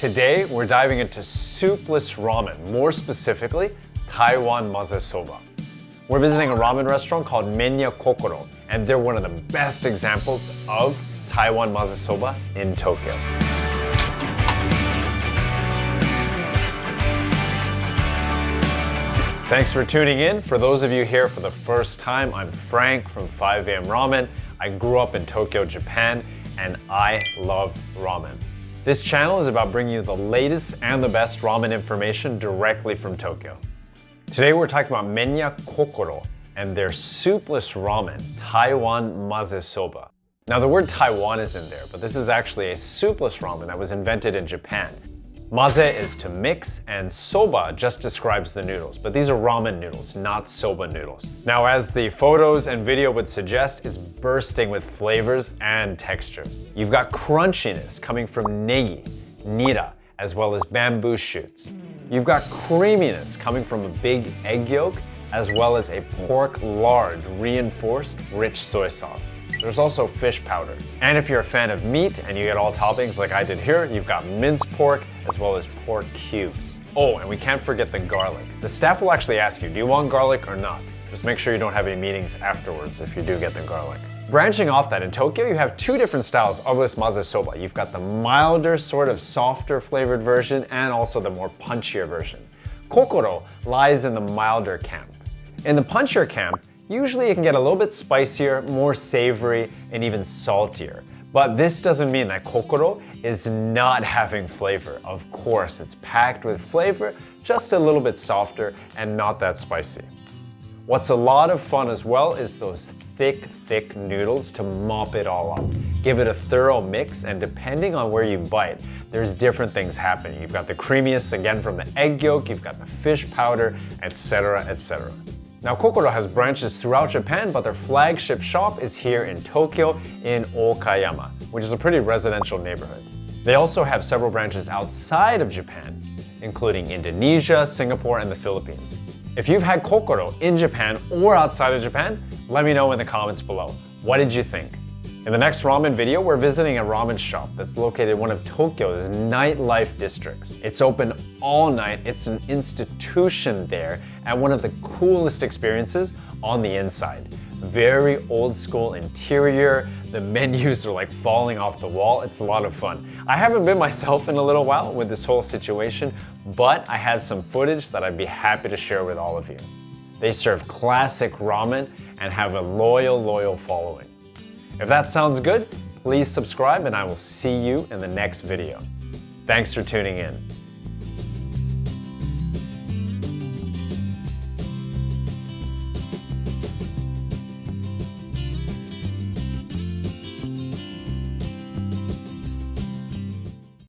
Today, we're diving into soupless ramen, more specifically, Taiwan Soba. We're visiting a ramen restaurant called Menya Kokoro, and they're one of the best examples of Taiwan Soba in Tokyo. Thanks for tuning in. For those of you here for the first time, I'm Frank from AM Ramen. I grew up in Tokyo, Japan, and I love ramen. This channel is about bringing you the latest and the best ramen information directly from Tokyo. Today we're talking about Menya Kokoro and their soupless ramen, Taiwan Soba. Now the word Taiwan is in there, but this is actually a soupless ramen that was invented in Japan. Maze is to mix, and soba just describes the noodles, but these are ramen noodles, not soba noodles. Now, as the photos and video would suggest, it's bursting with flavors and textures. You've got crunchiness coming from negi, nira, as well as bamboo shoots. You've got creaminess coming from a big egg yolk, as well as a pork lard reinforced rich soy sauce. There's also fish powder. And if you're a fan of meat and you get all toppings like I did here, you've got minced pork as well as pork cubes. Oh, and we can't forget the garlic. The staff will actually ask you, do you want garlic or not? Just make sure you don't have any meetings afterwards if you do get the garlic. Branching off that, in Tokyo, you have two different styles of this maze soba. You've got the milder, sort of softer flavored version and also the more punchier version. Kokoro lies in the milder camp. In the punchier camp, usually it can get a little bit spicier, more savory, and even saltier. But this doesn't mean that Kokoro is not having flavor. Of course, it's packed with flavor, just a little bit softer and not that spicy. What's a lot of fun as well is those thick noodles to mop it all up. Give it a thorough mix, and depending on where you bite, there's different things happening. You've got the creaminess again from the egg yolk, you've got the fish powder, etc., etc. Now, Kokoro has branches throughout Japan, but their flagship shop is here in Tokyo in Okayama, which is a pretty residential neighborhood. They also have several branches outside of Japan, including Indonesia, Singapore, and the Philippines. If you've had Kokoro in Japan or outside of Japan, let me know in the comments below. What did you think? In the next ramen video, we're visiting a ramen shop that's located in one of Tokyo's nightlife districts. It's open all night, it's an institution there, and one of the coolest experiences on the inside. Very old school interior, the menus are like falling off the wall, it's a lot of fun. I haven't been myself in a little while with this whole situation, but I have some footage that I'd be happy to share with all of you. They serve classic ramen and have a loyal following. If that sounds good, please subscribe and I will see you in the next video. Thanks for tuning in.